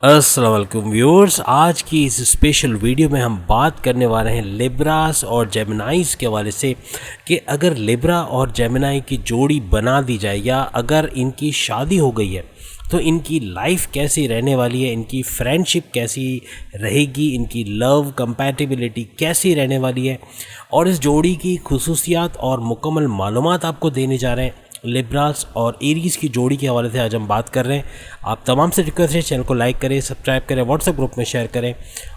अस्सलाम वालेकुम व्यूअर्स, आज की इस स्पेशल वीडियो में हम बात करने वाले हैं लिब्रास और जेमिनाइज के हवाले से कि अगर लिब्रा और जेमिनाई की जोड़ी बना दी जाए या अगर इनकी शादी हो गई है तो इनकी लाइफ कैसी रहने वाली है, इनकी फ्रेंडशिप कैसी रहेगी, इनकी लव कंपैटिबिलिटी कैसी रहने वाली है और इस जोड़ी की खुसूसियात और मुकम्मल मालूमात आपको देने जा रहे हैं। लिब्रास और एरीज़ की जोड़ी के हवाले से आज हम बात कर रहे हैं। आप तमाम से रिक्वेस्ट है चैनल को लाइक करें, सब्सक्राइब करें, व्हाट्सएप ग्रुप में शेयर करें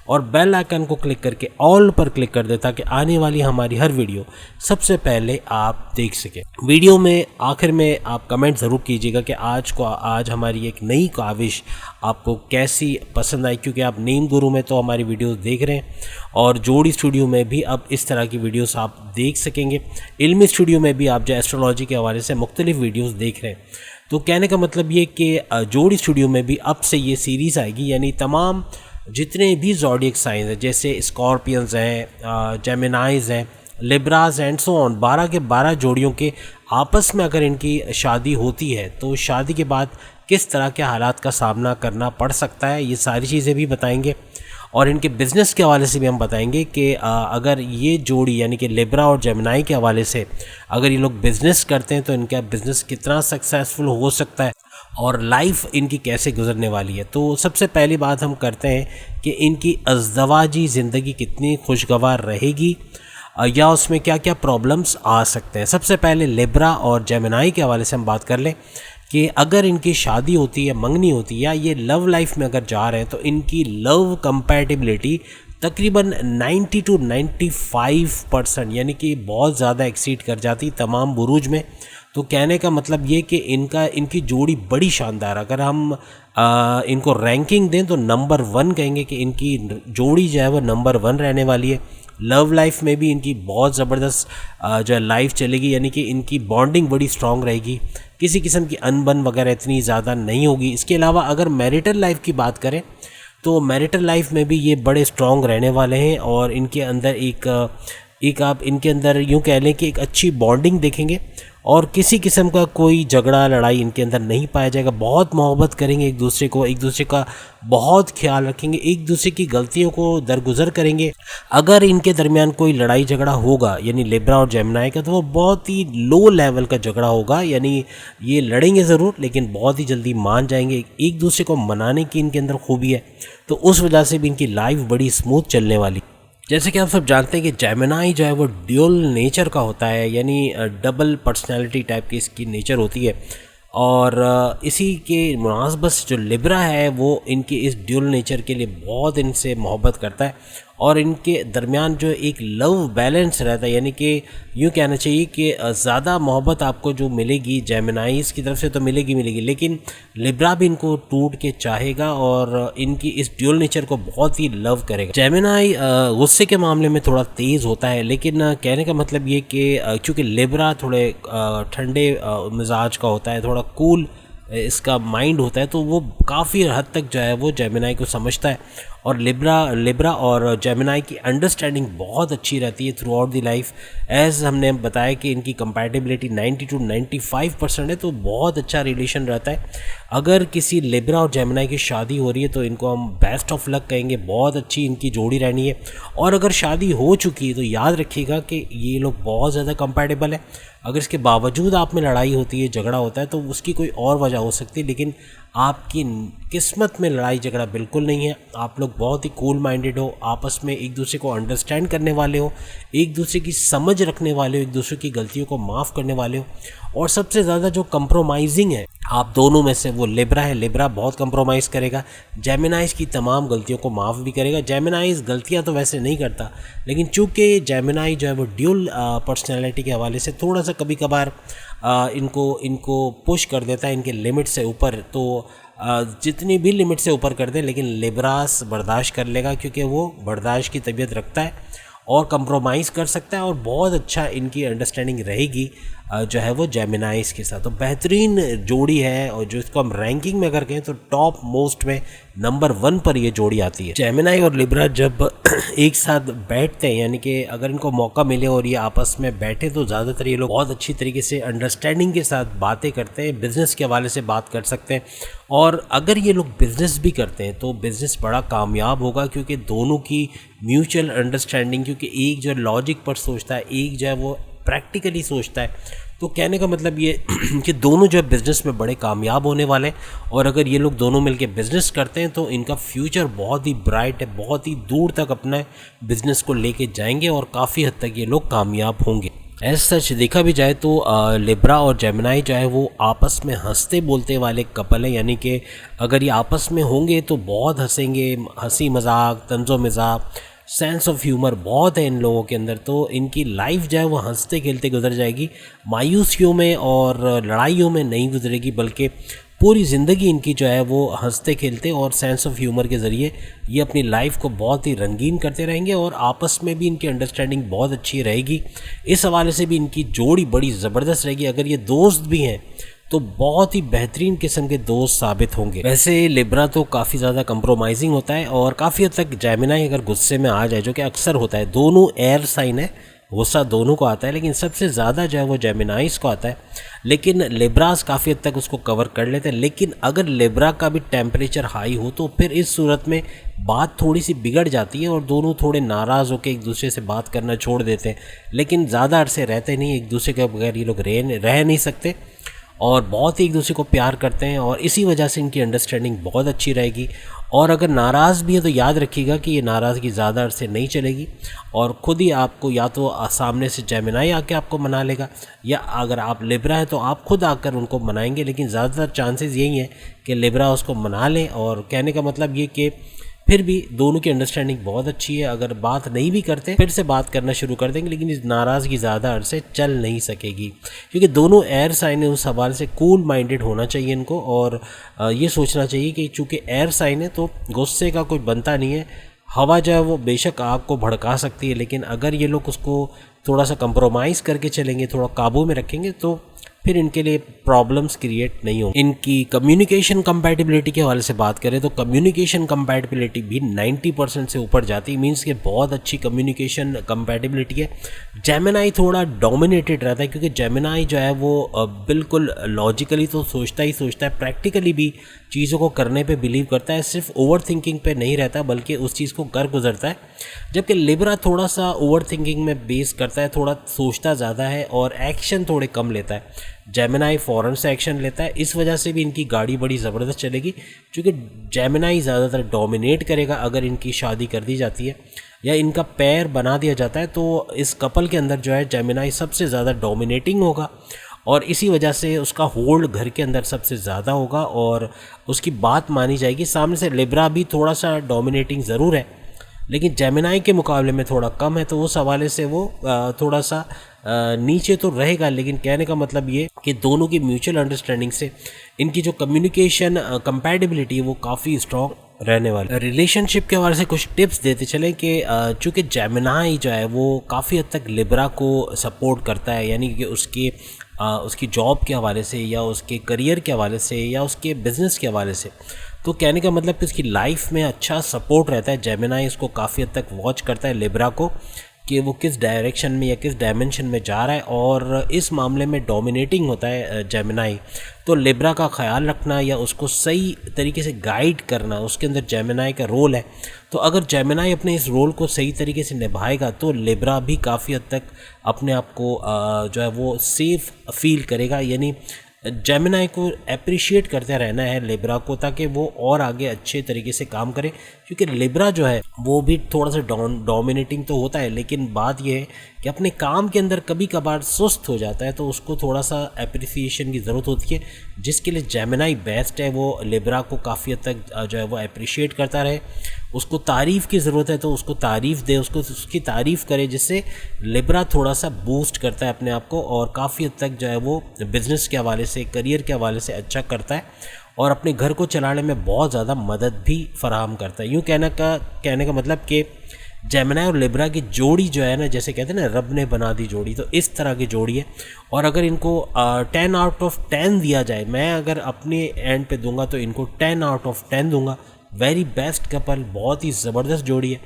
और बेल आइकन को क्लिक करके ऑल पर क्लिक कर दें ताकि आने वाली हमारी हर वीडियो सबसे पहले आप देख सकें। वीडियो में आखिर में आप कमेंट ज़रूर कीजिएगा कि आज हमारी एक नई काविश आपको कैसी पसंद आई, क्योंकि आप नीम गुरु में तो हमारी वीडियोस देख रहे हैं और जोड़ी स्टूडियो में भी अब इस तरह की वीडियोस आप देख सकेंगे। इल्मी स्टूडियो में भी आप जो एस्ट्रोलॉजी के हवाले से मुख्तलिफ वीडियोस देख रहे हैं। तो कहने का मतलब ये कि जोड़ी स्टूडियो में भी अब से ये सीरीज़ आएगी, यानी तमाम जितने भी ज़ोडिएक साइंस हैं जैसे स्कॉर्पियंस हैं, जेमिनाइज हैं, लिब्रास एंड सो ऑन, 12 के 12 जोड़ियों के आपस में अगर इनकी शादी होती है तो शादी के बाद किस तरह के हालात का सामना करना पड़ सकता है, ये सारी चीज़ें भी बताएंगे। और इनके बिज़नेस के हवाले से भी हम बताएंगे कि अगर ये जोड़ी यानी कि लिब्रा और जेमिनाई के हवाले से अगर ये लोग बिज़नेस करते हैं तो इनका बिज़नेस कितना सक्सेसफुल हो सकता है और लाइफ इनकी कैसे गुजरने वाली है। तो सबसे पहली बात हम करते हैं कि इनकी अज़दवाजी ज़िंदगी कितनी खुशगवार रहेगी या उसमें क्या क्या प्रॉब्लम्स आ सकते हैं। सबसे पहले लिब्रा और जेमिनाई के हवाले से हम बात कर लें कि अगर इनकी शादी होती है, मंगनी होती है या ये लव लाइफ में अगर जा रहे हैं तो इनकी लव कंपैटिबिलिटी तकरीबन 90 to 95% यानी कि बहुत ज़्यादा एक्सीड कर जाती तमाम बुरूज में। तो कहने का मतलब ये कि इनकी जोड़ी बड़ी शानदार, अगर हम इनको रैंकिंग दें तो नंबर 1 कहेंगे कि इनकी जोड़ी जो है वो नंबर 1 रहने वाली है। लव लाइफ में भी इनकी बहुत ज़बरदस्त जो है लाइफ चलेगी, यानी कि इनकी बॉन्डिंग बड़ी स्ट्रॉन्ग रहेगी, किसी किस्म की अनबन वगैरह इतनी ज़्यादा नहीं होगी। इसके अलावा अगर मैरिटल लाइफ की बात करें तो मैरिटल लाइफ में भी ये बड़े स्ट्रॉन्ग रहने वाले हैं और इनके अंदर एक आप इनके अंदर यूँ कह लें कि एक अच्छी बॉन्डिंग देखेंगे और किसी किस्म का कोई झगड़ा लड़ाई इनके अंदर नहीं पाया जाएगा। बहुत मोहब्बत करेंगे एक दूसरे को, एक दूसरे का बहुत ख्याल रखेंगे, एक दूसरे की गलतियों को दरगुजर करेंगे। अगर इनके दरमियान कोई लड़ाई झगड़ा होगा यानी लिब्रा और जेमिनाई का, तो वो बहुत ही लो लेवल का झगड़ा होगा, यानी ये लड़ेंगे ज़रूर लेकिन बहुत ही जल्दी मान जाएंगे। एक दूसरे को मनाने की इनके अंदर खूबी है, तो उस वजह से भी इनकी लाइफ बड़ी स्मूथ चलने वाली। जैसे कि आप सब जानते हैं कि जेमिनाई जो है वो ड्यूल नेचर का होता है, यानी डबल पर्सनैलिटी टाइप की इसकी नेचर होती है और इसी के मुनासबत से जो लिब्रा है वो इनके इस ड्यूल नेचर के लिए बहुत इनसे मोहब्बत करता है और इनके दरमियान जो एक लव बैलेंस रहता है, यानी कि यूँ कहना चाहिए कि ज़्यादा मोहब्बत आपको जो मिलेगी जेमिनाइज़ की तरफ से तो मिलेगी, लेकिन लिब्रा भी इनको टूट के चाहेगा और इनकी इस ड्यूल नेचर को बहुत ही लव करेगा। जेमिनाई गुस्से के मामले में थोड़ा तेज़ होता है, लेकिन कहने का मतलब ये कि चूँकि लिब्रा थोड़े ठंडे मिजाज का होता है, थोड़ा कूल इसका माइंड होता है, तो वो काफ़ी हद तक जो है वो जेमिनाई को समझता है और लिब्रा और जेमिनाई की अंडरस्टैंडिंग बहुत अच्छी रहती है through out the life. As हमने बताया कि इनकी कंपैटिबिलिटी 90 to 95% है, तो बहुत अच्छा रिलेशन रहता है। अगर किसी लिब्रा और जेमिनाई की शादी हो रही है तो इनको हम बेस्ट ऑफ लक कहेंगे, बहुत अच्छी इनकी जोड़ी रहनी है। और अगर शादी हो चुकी है तो याद रखिएगा कि ये लोग बहुत ज़्यादा कंपैटिबल है। अगर इसके बावजूद आप में लड़ाई होती है, झगड़ा होता है, तो उसकी कोई और वजह हो सकती है, लेकिन आपकी किस्मत में लड़ाई झगड़ा बिल्कुल नहीं है। आप लोग बहुत ही कूल माइंडेड हो, आपस में एक दूसरे को अंडरस्टैंड करने वाले हो, एक दूसरे की समझ रखने वाले हो, एक दूसरे की गलतियों को माफ़ करने वाले हो और सबसे ज़्यादा जो कंप्रोमाइजिंग है आप दोनों में से वो लिब्रा है। लिब्रा बहुत कंप्रोमाइज़ करेगा, जेमिनाइज़ की तमाम गलतियों को माफ़ भी करेगा। जेमिनाइज़ गलतियां तो वैसे नहीं करता, लेकिन चूँकि जेमिनाई जो है वो ड्यूल पर्सनैलिटी के हवाले से थोड़ा सा कभी कभार इनको पुश कर देता है इनके लिमिट से ऊपर, तो जितनी भी लिमिट से ऊपर कर दे, लेकिन लिब्रास बर्दाश्त कर लेगा क्योंकि वो बर्दाश्त की तबीयत रखता है और कंप्रोमाइज़ कर सकता है और बहुत अच्छा इनकी अंडरस्टैंडिंग रहेगी जो है वो जेमिनाइज के साथ। तो बेहतरीन जोड़ी है और जो इसको हम रैंकिंग में अगर कहें तो टॉप मोस्ट में नंबर 1 पर ये जोड़ी आती है। जेमिनाई और लिब्रा जब एक साथ बैठते हैं, यानी कि अगर इनको मौका मिले और ये आपस में बैठे, तो ज़्यादातर ये लोग बहुत अच्छी तरीके से अंडरस्टैंडिंग के साथ बातें करते हैं, बिज़नेस के हवाले से बात कर सकते हैं। और अगर ये लोग बिज़नेस भी करते हैं तो बिज़नेस बड़ा कामयाब होगा, क्योंकि दोनों की म्यूचुअल अंडरस्टैंडिंग, क्योंकि एक जो लॉजिक पर सोचता है, एक जो है वो प्रैक्टिकली सोचता है। तो कहने का मतलब ये कि दोनों जो है बिज़नेस में बड़े कामयाब होने वाले हैं। और अगर ये लोग दोनों मिलके बिज़नेस करते हैं तो इनका फ्यूचर बहुत ही ब्राइट है, बहुत ही दूर तक अपने बिज़नेस को लेके जाएंगे और काफ़ी हद तक ये लोग कामयाब होंगे। एज सच देखा भी जाए तो लिब्रा और जेमिनाई जो है वो आपस में हंसते बोलते वाले कपल है, यानी कि अगर ये आपस में होंगे तो बहुत हंसेंगे, हंसी मजाक, तंज़ो मज़ाक, सेंस ऑफ ह्यूमर बहुत है इन लोगों के अंदर। तो इनकी लाइफ जो है वो हंसते खेलते गुजर जाएगी, मायूसियों में और लड़ाइयों में नहीं गुजरेगी, बल्कि पूरी ज़िंदगी इनकी जो है वो हंसते खेलते और सेंस ऑफ ह्यूमर के ज़रिए ये अपनी लाइफ को बहुत ही रंगीन करते रहेंगे और आपस में भी इनकी अंडरस्टैंडिंग बहुत अच्छी रहेगी। इस हवाले से भी इनकी जोड़ी बड़ी ज़बरदस्त रहेगी। अगर ये दोस्त भी हैं तो बहुत ही बेहतरीन किस्म के दोस्त साबित होंगे। वैसे लिब्रा तो काफ़ी ज़्यादा कंप्रोमाइजिंग होता है और काफ़ी हद तक जेमिनाई अगर गुस्से में आ जाए, जो कि अक्सर होता है, दोनों एयर साइन है, गुस्सा दोनों को आता है, लेकिन सबसे ज़्यादा जो है वो जेमिनाइज को आता है। लेकिन लिब्रास काफ़ी हद तक उसको कवर कर लेते हैं। लेकिन अगर लिब्रा का भी टेम्परेचर हाई हो तो फिर इस सूरत में बात थोड़ी सी बिगड़ जाती है और दोनों थोड़े नाराज़ होकर एक दूसरे से बात करना छोड़ देते हैं। लेकिन ज़्यादा अरसे रहते नहीं, एक दूसरे के बगैर ये लोग रह नहीं सकते और बहुत ही एक दूसरे को प्यार करते हैं और इसी वजह से इनकी अंडरस्टैंडिंग बहुत अच्छी रहेगी। और अगर नाराज़ भी है तो याद रखिएगा कि ये नाराज़गी ज़्यादा अरसे नहीं चलेगी और ख़ुद ही आपको या तो सामने से जेमिनाई आके आपको मना लेगा, या अगर आप लिब्रा है तो आप खुद आकर उनको मनाएंगे। लेकिन ज़्यादातर चांसेस यही है कि लिब्रा उसको मना लें। और कहने का मतलब ये कि फिर भी दोनों की अंडरस्टैंडिंग बहुत अच्छी है। अगर बात नहीं भी करते फिर से बात करना शुरू कर देंगे, लेकिन इस नाराज़गी ज़्यादा अरसे चल नहीं सकेगी, क्योंकि दोनों एयर साइन है। उस हवाले से कूल माइंडेड होना चाहिए इनको और ये सोचना चाहिए कि चूँकि एयर साइन है तो गुस्से का कोई बनता नहीं है। हवा जो है वो बेशक आग को भड़का सकती है, लेकिन अगर ये लोग उसको थोड़ा सा कंप्रोमाइज़ करके चलेंगे, थोड़ा काबू में रखेंगे, तो फिर इनके लिए प्रॉब्लम्स क्रिएट नहीं होंगी। इनकी कम्युनिकेशन कंपैटिबिलिटी के हवाले से बात करें तो कम्युनिकेशन कंपैटिबिलिटी भी 90% से ऊपर जाती है, मींस कि बहुत अच्छी कम्युनिकेशन कंपैटिबिलिटी है। जेमिनाई थोड़ा डोमिनेटेड रहता है, क्योंकि जेमिनाई जो है वो बिल्कुल लॉजिकली तो सोचता ही सोचता है, प्रैक्टिकली भी चीज़ों को करने पे बिलीव करता है, सिर्फ ओवर थिंकिंग पे नहीं रहता बल्कि उस चीज़ को कर गुजरता है। जबकि लिब्रा थोड़ा सा ओवर थिंकिंग में बेस करता है, थोड़ा सोचता ज़्यादा है और एक्शन थोड़े कम लेता है। जेमिनाई फ़ौरन से एक्शन लेता है, इस वजह से भी इनकी गाड़ी बड़ी ज़बरदस्त चलेगी, क्योंकि जेमिनाई ज़्यादातर डोमिनेट करेगा। अगर इनकी शादी कर दी जाती है या इनका पैर बना दिया जाता है तो इस कपल के अंदर जो है जेमिनाई सबसे ज़्यादा डोमिनेटिंग होगा और इसी वजह से उसका होल्ड घर के अंदर सबसे ज़्यादा होगा और उसकी बात मानी जाएगी। सामने से लिब्रा भी थोड़ा सा डोमिनेटिंग ज़रूर है, लेकिन जेमिनाई के मुकाबले में थोड़ा कम है, तो उस हवाले से वो थोड़ा सा नीचे तो रहेगा। लेकिन कहने का मतलब ये कि दोनों की म्यूचुअल अंडरस्टैंडिंग से इनकी जो कम्युनिकेशन कंपैटिबिलिटी है वो काफ़ी स्ट्रॉन्ग रहने वाली। रिलेशनशिप के हवाले से कुछ टिप्स देते चलें कि चूँकि जेमिनाई जो है वो काफ़ी हद तक लिब्रा को सपोर्ट करता है, यानी कि उसकी जॉब के हवाले से या उसके करियर के हवाले से या उसके बिज़नेस के हवाले से, तो कहने का मतलब कि उसकी लाइफ में अच्छा सपोर्ट रहता है। जेमिनाई इसको काफ़ी हद तक वॉच करता है लिब्रा को कि वो किस डायरेक्शन में या किस डायमेंशन में जा रहा है और इस मामले में डोमिनेटिंग होता है जेमिनाई। तो लिब्रा का ख्याल रखना या उसको सही तरीके से गाइड करना उसके अंदर जेमिनाई का रोल है। तो अगर जेमिनाई अपने इस रोल को सही तरीके से निभाएगा तो लिब्रा भी काफ़ी हद तक अपने आप को जो है वो सेफ फील करेगा। यानी जेमिनाई को अप्रिशिएट करते रहना है लिब्रा को, ताकि वो और आगे अच्छे तरीके से काम करे, क्योंकि लिब्रा जो है वो भी थोड़ा सा डोमिनेटिंग तो होता है, लेकिन बात यह है कि अपने काम के अंदर कभी कभार सुस्त हो जाता है, तो उसको थोड़ा सा अप्रिसिएशन की ज़रूरत होती है, जिसके लिए जेमिनाई बेस्ट है। वो लिब्रा को काफ़ी हद तक जो है वो अप्रिशिएट करता रहे, उसको तारीफ़ की ज़रूरत है तो उसको तारीफ़ दे, उसकी तारीफ़ करे, जिससे लिब्रा थोड़ा सा बूस्ट करता है अपने आप को और काफ़ी हद तक जो है वो बिज़नेस के हवाले से, करियर के हवाले से अच्छा करता है और अपने घर को चलाने में बहुत ज़्यादा मदद भी फराहम करता है। यूँ कहने का मतलब कि जेमिनाई और लिब्रा की जोड़ी जो है ना, जैसे कहते हैं ना रब ने बना दी जोड़ी, तो इस तरह की जोड़ी है। और अगर इनको 10 आउट ऑफ 10 दिया जाए, मैं अगर अपने एंड पे दूंगा तो इनको 10 आउट ऑफ 10 दूंगा। वेरी बेस्ट कपल, बहुत ही ज़बरदस्त जोड़ी है।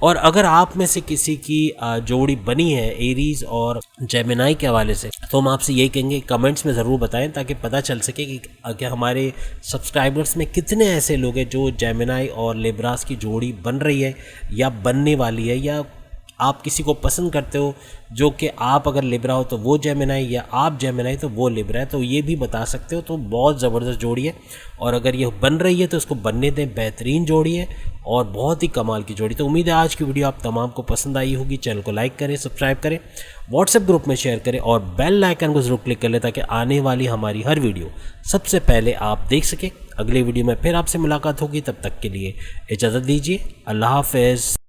और अगर आप में से किसी की जोड़ी बनी है एरीज और जेमिनाई के हवाले से, तो हम आपसे यही कहेंगे कमेंट्स में ज़रूर बताएं, ताकि पता चल सके कि हमारे सब्सक्राइबर्स में कितने ऐसे लोग हैं जो जेमिनाई और लिब्रास की जोड़ी बन रही है या बनने वाली है, या आप किसी को पसंद करते हो जो कि आप अगर लिब्रा हो तो वो जेमिनाई, या आप जेमिनाई तो वो लिब्रा है, तो ये भी बता सकते हो। तो बहुत ज़बरदस्त जोड़ी है, और अगर ये बन रही है तो इसको बनने दें, बेहतरीन जोड़ी है और बहुत ही कमाल की जोड़ी। तो उम्मीद है आज की वीडियो आप तमाम को पसंद आई होगी। चैनल को लाइक करें, सब्सक्राइब करें, व्हाट्सएप ग्रुप में शेयर करें और बेल आइकन को ज़रूर क्लिक कर लें, ताकि आने वाली हमारी हर वीडियो सबसे पहले आप देख सकें। अगली वीडियो में फिर आपसे मुलाकात होगी, तब तक के लिए इजाज़त दीजिए। अल्लाह हाफ़िज़।